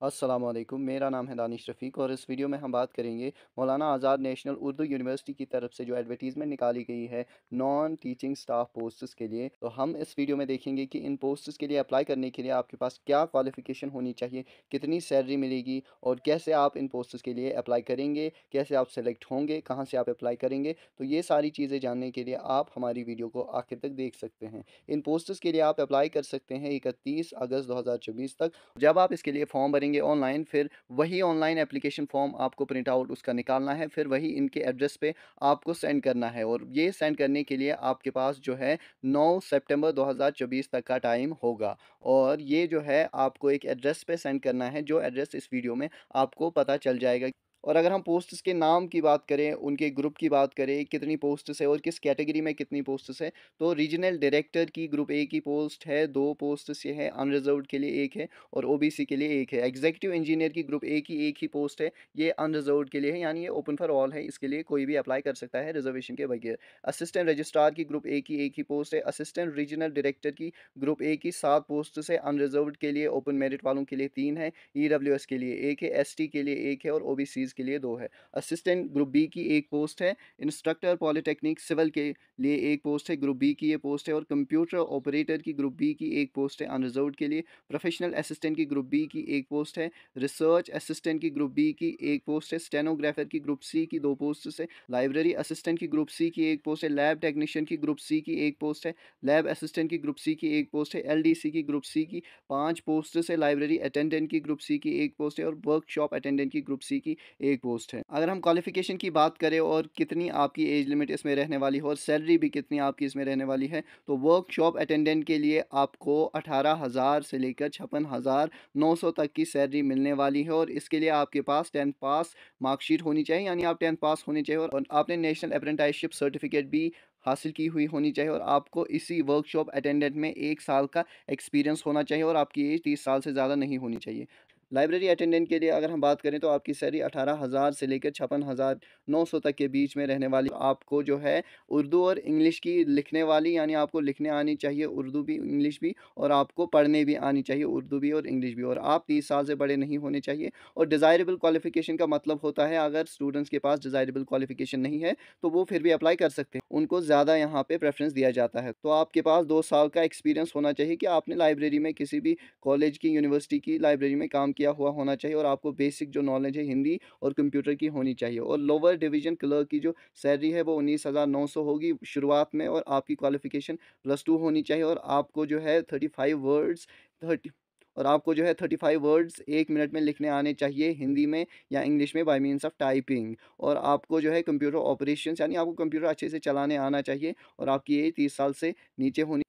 अस्सलामुअलैकुम, मेरा नाम है दानिश रफ़ीक और इस वीडियो में हम बात करेंगे मौलाना आज़ाद नेशनल उर्दू यूनिवर्सिटी की तरफ से जो एडवर्टीज़मेंट निकाली गई है नॉन टीचिंग स्टाफ पोस्ट्स के लिए। तो हम इस वीडियो में देखेंगे कि इन पोस्ट्स के लिए अप्लाई करने के लिए आपके पास क्या क्वालिफ़िकेशन होनी चाहिए, कितनी सैलरी मिलेगी और कैसे आप इन पोस्ट्स के लिए अप्लाई करेंगे, कैसे आप सेलेक्ट होंगे, कहाँ से आप अप्लाई करेंगे। तो ये सारी चीज़ें जानने के लिए आप हमारी वीडियो को आखिर तक देख सकते हैं। इन पोस्ट्स के लिए आप अप्लाई कर सकते हैं 31 अगस्त 2024 तक। जब आप इसके लिए फॉर्म भरेंगे ऑनलाइन, फिर वही ऑनलाइन एप्लीकेशन फॉर्म आपको प्रिंट आउट उसका निकालना है, फिर वही इनके एड्रेस पे आपको सेंड करना है और ये सेंड करने के लिए आपके पास जो है 9 सितंबर 2024 तक का टाइम होगा। और ये जो है आपको एक एड्रेस पे सेंड करना है, जो एड्रेस इस वीडियो में आपको पता चल जाएगा। और अगर हम पोस्ट्स के नाम की बात करें, उनके ग्रुप की बात करें, कितनी पोस्ट्स है और किस कैटेगरी में कितनी पोस्ट्स है, तो रीजनल डायरेक्टर की ग्रुप ए की पोस्ट है, 2 पोस्ट्स ये है, अनरिजर्व्ड के लिए 1 है और ओबीसी के लिए 1 है। एग्जीक्यूटिव इंजीनियर की ग्रुप ए की 1 ही पोस्ट है, ये अनरिजर्व्ड के लिए है, यानी ये ओपन फॉर ऑल है, इसके लिए कोई भी अप्लाई कर सकता है रिजर्वेशन के बगैर। असिस्टेंट रजिस्ट्रार की ग्रुप ए की 1 ही पोस्ट है, असिस्टेंट रीजनल डायरेक्टर की ग्रुप ए की 7 पोस्ट्स है, अनरिजर्व्ड के लिए ओपन मेरिट वालों के लिए 3 है, ईडब्ल्यूएस के लिए 1 है, एसटी के लिए 1 है और ओबीसीज के लिए 2 है। असिस्टेंट ग्रुप बी की 1 पोस्ट है, इंस्ट्रक्टर पॉलिटेक्निक सिविल के लिए 1 पोस्ट है, ग्रुप बी की ये पोस्ट है और कंप्यूटर ऑपरेटर की ग्रुप बी की 1 पोस्ट है अनरिजर्व्ड के लिए। प्रोफेशनल असिस्टेंट की ग्रुप बी की 1 पोस्ट है, रिसर्च असिस्टेंट की ग्रुप बी की 1 पोस्ट है, स्टेनोग्राफर की ग्रुप सी की 2 पोस्ट है, लाइब्रेरी असिस्टेंट की ग्रुप सी की 1 पोस्ट है, लैब टेक्नीशियन की ग्रुप सी की 1 पोस्ट है, लैब असिस्टेंट की ग्रुप सी की 1 पोस्ट है, एलडीसी की ग्रुप सी की 5 पोस्ट है, लाइब्रेरी अटेंडेंट की ग्रुप सी की 1 पोस्ट है और वर्कशॉप अटेंडेंट की ग्रुप सी की 1 पोस्ट है। अगर हम क्वालिफिकेशन की बात करें और कितनी आपकी एज लिमिट इसमें रहने वाली है और सैलरी भी कितनी आपकी इसमें रहने वाली है, तो वर्कशॉप अटेंडेंट के लिए आपको 18,000 से लेकर 56,900 तक की सैलरी मिलने वाली है और इसके लिए आपके पास 10th पास मार्कशीट होनी चाहिए, यानी आप 10th पास होने चाहिए और आपने नेशनल अप्रेंटिसशिप सर्टिफिकेट भी हासिल की हुई होनी चाहिए और आपको इसी वर्कशॉप अटेंडेंट में 1 साल का एक्सपीरियंस होना चाहिए और आपकी एज 30 साल से ज़्यादा नहीं होनी चाहिए। लाइब्रेरी अटेंडेंट के लिए अगर हम बात करें तो आपकी सैलरी 18,000 से लेकर 56,900 तक के बीच में रहने वाली। आपको जो है उर्दू और इंग्लिश की लिखने वाली, यानी आपको लिखने आनी चाहिए उर्दू भी इंग्लिश भी और आपको पढ़ने भी आनी चाहिए उर्दू भी और इंग्लिश भी और आप 30 साल से बड़े नहीं होने चाहिए। और डिज़ायरेबल क्वालिफ़िकेशन का मतलब होता है अगर स्टूडेंट्स के पास डिज़ायरेबल क्वालिफ़िकेशन नहीं है तो वो फिर भी अप्लाई कर सकते हैं, उनको ज़्यादा यहाँ पे प्रेफ़रेंस दिया जाता है। तो आपके पास 2 साल का एक्सपीरियंस होना चाहिए कि आपने लाइब्रेरी में किसी भी कॉलेज की, यूनिवर्सिटी की लाइब्रेरी में काम किया हुआ होना चाहिए और आपको बेसिक जो नॉलेज है हिंदी और कंप्यूटर की होनी चाहिए। और लोअर डिवीज़न क्लर्क की जो सैलरी है वो 19,900 होगी शुरुआत में और आपकी क्वालिफ़िकेशन +2 होनी चाहिए और आपको जो है 35 वर्ड्स 30 और आपको जो है 35 वर्ड्स 1 मिनट में लिखने आने चाहिए हिंदी में या इंग्लिश में बाय मीन्स ऑफ टाइपिंग। और आपको जो है कंप्यूटर ऑपरेशंस, यानी आपको कंप्यूटर अच्छे से चलाने आना चाहिए और आपकी एज 30 साल से नीचे होनी।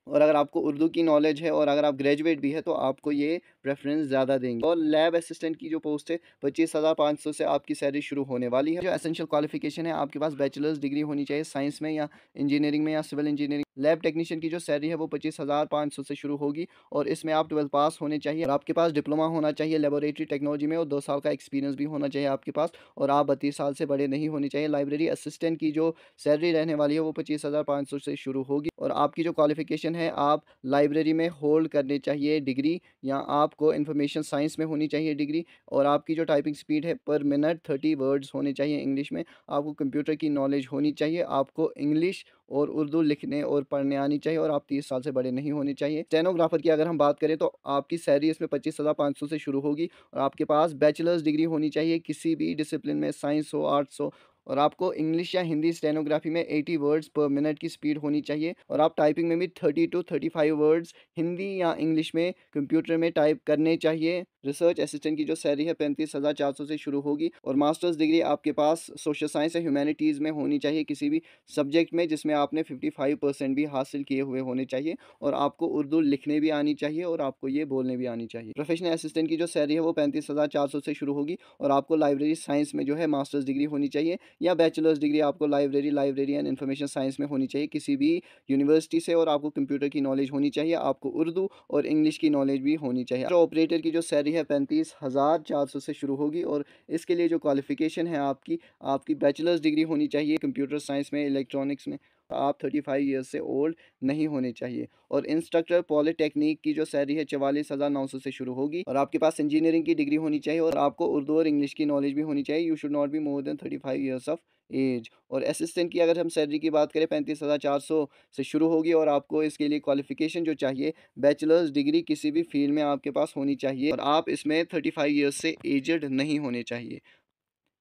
और अगर आपको उर्दू की नॉलेज है और अगर आप ग्रेजुएट भी है तो आपको ये प्रेफ़रेंस ज़्यादा देंगे। और लैब असिस्टेंट की जो पोस्ट है 25,500 से आपकी सैलरी शुरू होने वाली है। जो एसेंशियल क्वालिफ़िकेशन है, आपके पास बैचलर्स डिग्री होनी चाहिए साइंस में या इंजीनियरिंग में या सिविल इंजीनियरिंग। लैब टेक्नीशियन की जो सैलरी है वो 25,500 से शुरू होगी और इसमें आप 12th पास होने चाहिए और आपके पास डिप्लोमा होना चाहिए लेबोरेटरी टेक्नोलॉजी में और 2 साल का एक्सपीरियंस भी होना चाहिए आपके पास और आप 32 साल से बड़े नहीं होने चाहिए। लाइब्रेरी असिस्टेंट की जो सैलरी रहने वाली है वो 25,500 से शुरू होगी और आपकी जो क्वालिफ़िकेशन है, आप लाइब्रेरी में होल्ड करने चाहिए डिग्री या आपको इंफॉर्मेशन साइंस में होनी चाहिए डिग्री और आपकी जो टाइपिंग स्पीड है पर मिनट 30 वर्ड्स होने चाहिए इंग्लिश में। आपको कंप्यूटर की नॉलेज होनी चाहिए, आपको इंग्लिश और उर्दू लिखने और पढ़ने आनी चाहिए और आप 30 साल से बड़े नहीं होने चाहिए। स्टेनोग्राफर की अगर हम बात करें तो आपकी सैलरी इसमें 25,500 से शुरू होगी और आपके पास बैचलर्स डिग्री होनी चाहिए किसी भी डिसिप्लिन में, साइंस हो, आर्ट्स हो और आपको इंग्लिश या हिंदी स्टेनोग्राफी में 80 वर्ड्स पर मिनट की स्पीड होनी चाहिए और आप टाइपिंग में भी 30 टू 35 वर्ड्स हिंदी या इंग्लिश में कंप्यूटर में टाइप करने चाहिए। रिसर्च असिस्टेंट की जो सैलरी है 35,400 से शुरू होगी और मास्टर्स डिग्री आपके पास सोशल साइंस या ह्यूमैनिटीज़ में होनी चाहिए किसी भी सब्जेक्ट में जिसमें आपने 55% भी हासिल किए हुए होने चाहिए और आपको उर्दू लिखने भी आनी चाहिए और आपको ये बोलने भी आनी चाहिए। प्रोफेशनल असिस्टेंट की जो सैलरी है वो 35,400 से शुरू होगी और आपको लाइब्रेरी साइंस में जो है मास्टर्स डिग्री होनी चाहिए या बैचलर्स डिग्री आपको लाइब्रेरी एंड इंफॉर्मेशन साइंस में होनी चाहिए किसी भी यूनिवर्सिटी से और आपको कंप्यूटर की नॉलेज होनी चाहिए, आपको उर्दू और इंग्लिश की नॉलेज भी होनी चाहिए। जो ऑपरेटर की जो सैलरी है 35,400 से शुरू होगी और इसके लिए जो क्वालिफिकेशन है आपकी आपकी बैचलर्स डिग्री होनी चाहिए कंप्यूटर साइंस में, इलेक्ट्रॉनिक्स में आप 35 ईयर्स से ओल्ड नहीं होने चाहिए। और इंस्ट्रक्टर पॉलिटेक्निक की जो सैलरी है 44,900 से शुरू होगी, और आपके पास इंजीनियरिंग की डिग्री होनी चाहिए, और आपको उर्दू और इंग्लिश की नॉलेज भी होनी चाहिए। You should not be more than 35 years of age. और असिस्टेंट की अगर हम सैलरी की बात करें 35,400 से शुरू होगी, और आपको इसके लिए क्वालिफिकेशन जो चाहिए, बैचलर्स डिग्री किसी भी फील्ड में आपके पास होनी चाहिए, और आप इसमें 35 ईयर्स से एजड नहीं होने चाहिए।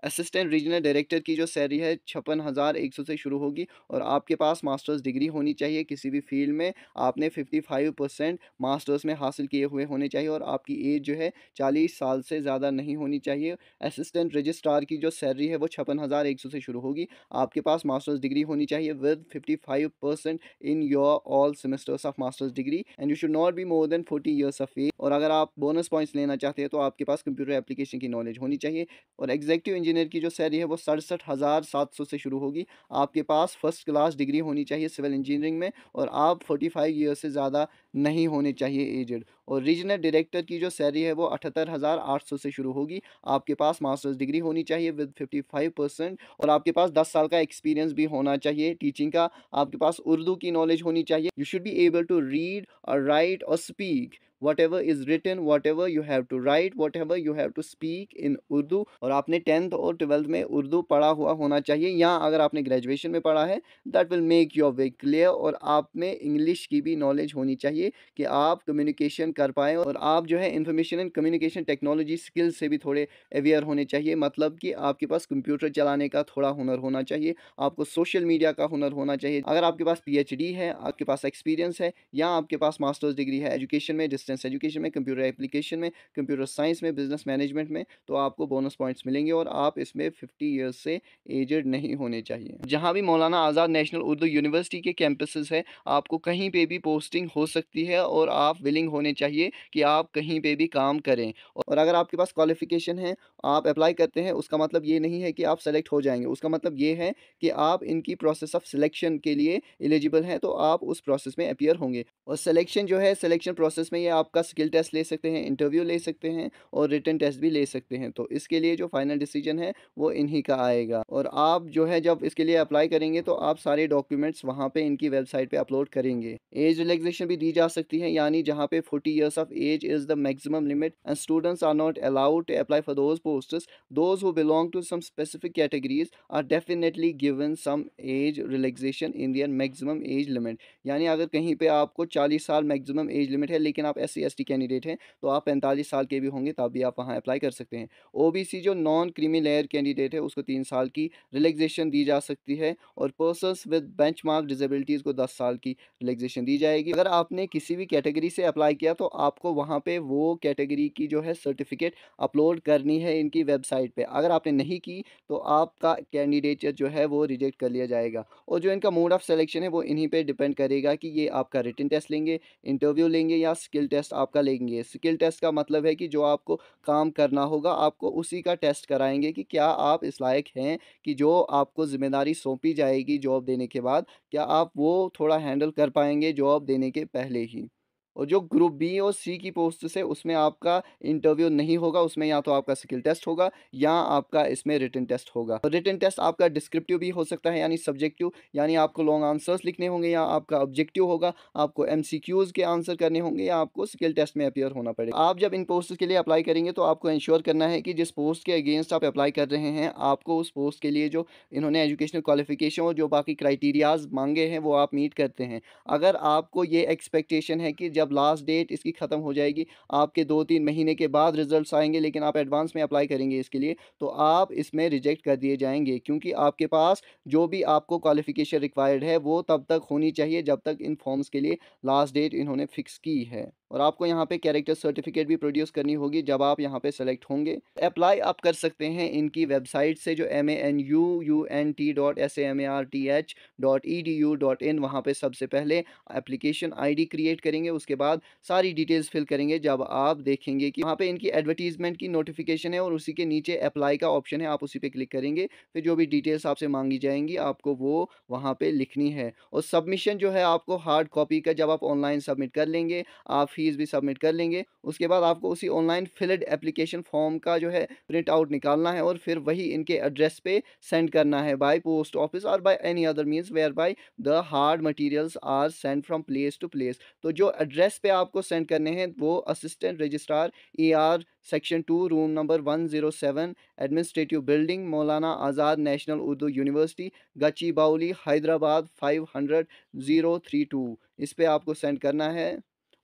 असिस्टेंट रीजनल डायरेक्टर की जो सैलरी है 56,100 से शुरू होगी, और आपके पास मास्टर्स डिग्री होनी चाहिए किसी भी फील्ड में। आपने 55% मास्टर्स में हासिल किए हुए होने चाहिए, और आपकी एज जो है 40 साल से ज़्यादा नहीं होनी चाहिए। असिस्टेंट रजिस्ट्रार की जो सैलरी है वो 56,100 से शुरू होगी। आपके पास मास्टर्स डिग्री होनी चाहिए with 55% in your all semesters of masters degree, and you should not be more than 40 years of age. और अगर आप बोनस पॉइंट्स लेना चाहते हैं तो आपके पास कंप्यूटर एप्लीकेशन की नॉलेज होनी चाहिए। और एग्जीक्यूटिव इंजीनियर की जो सैलरी है वो 67,700 से शुरू होगी। आपके पास फर्स्ट क्लास डिग्री होनी चाहिए सिविल इंजीनियरिंग में, और आप 45 ईयर से ज़्यादा नहीं होने चाहिए एजड। और रीजनल डायरेक्टर की जो सैलरी है वो 78,800 से शुरू होगी। आपके पास मास्टर्स डिग्री होनी चाहिए विद 55%, और आपके पास 10 साल का एक्सपीरियंस भी होना चाहिए टीचिंग का। आपके पास उर्दू की नॉलेज होनी चाहिए। You should be able to read और राइट और speak whatever is written, whatever you have to write, whatever you have to speak in Urdu. और आपने 10th और 12th में उर्दू पढ़ा हुआ होना चाहिए, या अगर आपने ग्रेजुएशन में पढ़ा है that will make your way clear. और आप में इंग्लिश की भी नॉलेज होनी चाहिए कि आप कम्युनिकेशन कर पाएँ, और आप जो है information and communication technology skills से भी थोड़े अवेयर होने चाहिए। मतलब कि आपके पास कंप्यूटर चलाने का थोड़ा हुनर होना चाहिए, आपको सोशल मीडिया का हुनर होना चाहिए। अगर आपके पास पीएचडी है, आपके पास एक्सपीरियंस है, या आपके पास मास्टर्स डिग्री है एजुकेशन में, डिस्टेंस एजुकेशन में, कंप्यूटर एप्लीकेशन में, कंप्यूटर साइंस में, बिजनेस मैनेजमेंट में, तो आपको बोनस पॉइंट्स मिलेंगे, और आप इसमें 50 ईयर्स से एजड नहीं होने चाहिए। जहां भी मौलाना आज़ाद नेशनल उर्दू यूनिवर्सिटी के कैंपसेस है, आपको कहीं पे भी पोस्टिंग हो सकती है, और आप विलिंग होने चाहिए कि आप कहीं पे भी काम करें। और अगर आपके पास क्वालिफिकेशन है, आप अप्लाई करते हैं, उसका मतलब ये नहीं है कि आप सेलेक्ट हो जाएंगे। उसका मतलब ये है कि आप इनकी प्रोसेस ऑफ सिलेक्शन के लिए एलिजिबल हैं, तो आप उस प्रोसेस में अपीयर होंगे। और सिलेक्शन जो है, सिलेक्शन प्रोसेस में ये आपका स्किल टेस्ट ले सकते हैं, इंटरव्यू ले सकते हैं, और रिटन टेस्ट भी ले सकते हैं। तो इसके लिए जो फाइनल डिसीजन है वो इन्हीं का आएगा। और आप जो है जब इसके लिए अप्लाई करेंगे तो आप सारे डॉक्यूमेंट्स वहाँ पे इनकी वेबसाइट पे अपलोड करेंगे। एज रिलैक्सेशन भी दी जा सकती है, यानी जहाँ पे 40 years of age is the maximum limit, and students are not allowed to apply for those posts. Those who belong to some specific categories are definitely given some age relaxation in their maximum age limit. यानी अगर कहीं पे आपको 40 साल maximum age limit है, लेकिन आप SC ST candidate हैं, तो आप 45 साल के भी होंगे तब भी आप वहाँ अप्लाई कर सकते हैं। OBC जो नॉन क्रीमी लेयर कैंडिडेट है उसको 3 साल की रिलैक्सेशन दी जा सकती है, और पर्सन्स विद बेंचमार्क डिसेबिलिटीज़ को 10 साल की रिलैक्सेशन दी जाएगी। अगर आपने किसी भी कैटेगरी से अप्लाई किया तो आपको वहाँ पे वो कैटेगरी की जो है सर्टिफिकेट अपलोड करनी है इनकी वेबसाइट पे। अगर आपने नहीं की तो आपका कैंडिडेट जो है वो रिजेक्ट कर लिया जाएगा। और जो इनका मोड ऑफ सिलेक्शन है वो इन्हीं पे डिपेंड करेगा कि ये आपका रिटन टेस्ट लेंगे, इंटरव्यू लेंगे, या स्किल टेस्ट आपका लेंगे। स्किल टेस्ट का मतलब है कि जो आपको काम करना होगा, आपको उसी का टेस्ट कराएंगे कि क्या आप इस लायक हैं कि जो आपको ज़िम्मेदारी सौंपी जाएगी जॉब देने के बाद, क्या आप वो थोड़ा हैंडल कर पाएंगे जॉब देने के पहले ही। और जो ग्रुप बी और सी की पोस्ट है उसमें आपका इंटरव्यू नहीं होगा, उसमें या तो आपका स्किल टेस्ट होगा, या आपका इसमें रिटन टेस्ट होगा। और रिटन टेस्ट आपका डिस्क्रिप्टिव भी हो सकता है, यानी सब्जेक्टिव, यानी आपको लॉन्ग आंसर्स लिखने होंगे, या आपका ऑब्जेक्टिव होगा, आपको MCQs के आंसर करने होंगे, या आपको स्किल टेस्ट में अपियर होना पड़ेगा। आप जब इन पोस्ट के लिए अप्लाई करेंगे तो आपको इंश्योर करना है कि जिस पोस्ट के अगेंस्ट आप अप्लाई कर रहे हैं, आपको उस पोस्ट के लिए जो इन्होंने एजुकेशनल क्वालिफिकेशन और जो बाकी क्राइटेरियाज मांगे हैं वो आप मीट करते हैं। अगर आपको ये एक्सपेक्टेशन है कि जब लास्ट डेट इसकी ख़त्म हो जाएगी, आपके 2-3 महीने के बाद रिजल्ट्स आएंगे, लेकिन आप एडवांस में अप्लाई करेंगे इसके लिए, तो आप इसमें रिजेक्ट कर दिए जाएंगे, क्योंकि आपके पास जो भी आपको क्वालिफिकेशन रिक्वायर्ड है वो तब तक होनी चाहिए जब तक इन फॉर्म्स के लिए लास्ट डेट इन्होंने फिक्स की है। और आपको यहाँ पे कैरेक्टर सर्टिफिकेट भी प्रोड्यूस करनी होगी जब आप यहाँ पे सेलेक्ट होंगे। अप्लाई आप कर सकते हैं इनकी वेबसाइट से, जो MANUUNT.SAMARTH.EDU.in। वहाँ पे सबसे पहले एप्लीकेशन ID क्रिएट करेंगे, उसके बाद सारी डिटेल्स फिल करेंगे। जब आप देखेंगे कि वहाँ पे इनकी एडवर्टीजमेंट की नोटिफिकेशन है और उसी के नीचे अप्लाई का ऑप्शन है, आप उसी पे क्लिक करेंगे। फिर जो भी डिटेल्स आपसे मांगी जाएंगी आपको वो वहाँ पे लिखनी है। और सबमिशन जो है आपको हार्ड कॉपी का जब आप ऑनलाइन सबमिट कर लेंगे, आप फ़ीस भी सबमिट कर लेंगे। उसके बाद आपको उसी ऑनलाइन फिल्ड एप्लीकेशन फॉर्म का जो है प्रिंट आउट निकालना है और फिर वही इनके एड्रेस पे सेंड करना है बाय पोस्ट ऑफिस और by any other means where by the hard materials are send from place to place. तो जो एड्रेस पे आपको सेंड करने हैं वो assistant registrar AR section 2 room number 107 administrative building Maulana Azad national Urdu university Gachibowli Hyderabad 500,032 इस पे आपको सेंड करना है।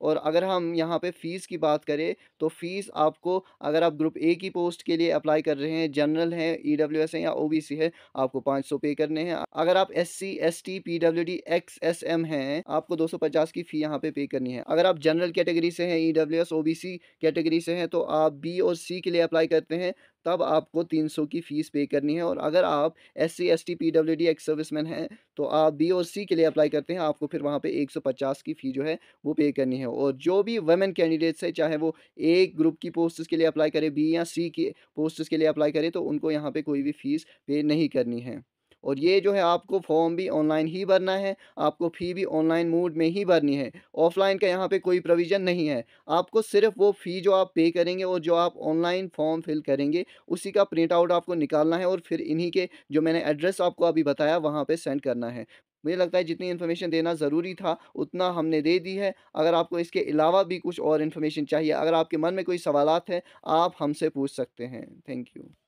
और अगर हम यहाँ पे फ़ीस की बात करें तो फ़ीस आपको अगर आप ग्रुप ए की पोस्ट के लिए अप्लाई कर रहे हैं, जनरल हैं, EWS हैं या OBC है, आपको 500 पे करने हैं। अगर आप SC, ST, PWD, XSM हैं, आपको 250 की फ़ी यहाँ पे करनी है। अगर आप जनरल कैटेगरी से हैं, EWS, OBC कैटेगरी से हैं, तो आप B और C के लिए अप्लाई करते हैं, तब आपको 300 की फ़ीस पे करनी है। और अगर आप SC, ST, PWD, ex serviceman हैं, तो आप B और C के लिए अप्लाई करते हैं, आपको फिर वहाँ पे 150 की फ़ी जो है वो पे करनी है। और जो भी वुमेन कैंडिडेट्स है, चाहे वो ए ग्रुप की पोस्ट्स के लिए अप्लाई करें, बी या सी की पोस्ट्स के लिए अप्लाई करें, तो उनको यहाँ पे कोई भी फ़ीस पे नहीं करनी है। और ये जो है आपको फॉर्म भी ऑनलाइन ही भरना है, आपको फ़ी भी ऑनलाइन मोड में ही भरनी है। ऑफ़लाइन का यहाँ पे कोई प्रोविज़न नहीं है। आपको सिर्फ़ वो फ़ी जो आप पे करेंगे और जो आप ऑनलाइन फॉर्म फिल करेंगे, उसी का प्रिंट आउट आपको निकालना है और फिर इन्हीं के जो मैंने एड्रेस आपको अभी बताया वहाँ पे सेंड करना है। मुझे लगता है जितनी इन्फॉर्मेशन देना ज़रूरी था, उतना हमने दे दी है। अगर आपको इसके अलावा भी कुछ और इन्फॉर्मेशन चाहिए, अगर आपके मन में कोई सवालात हैं, आप हमसे पूछ सकते हैं। Thank you.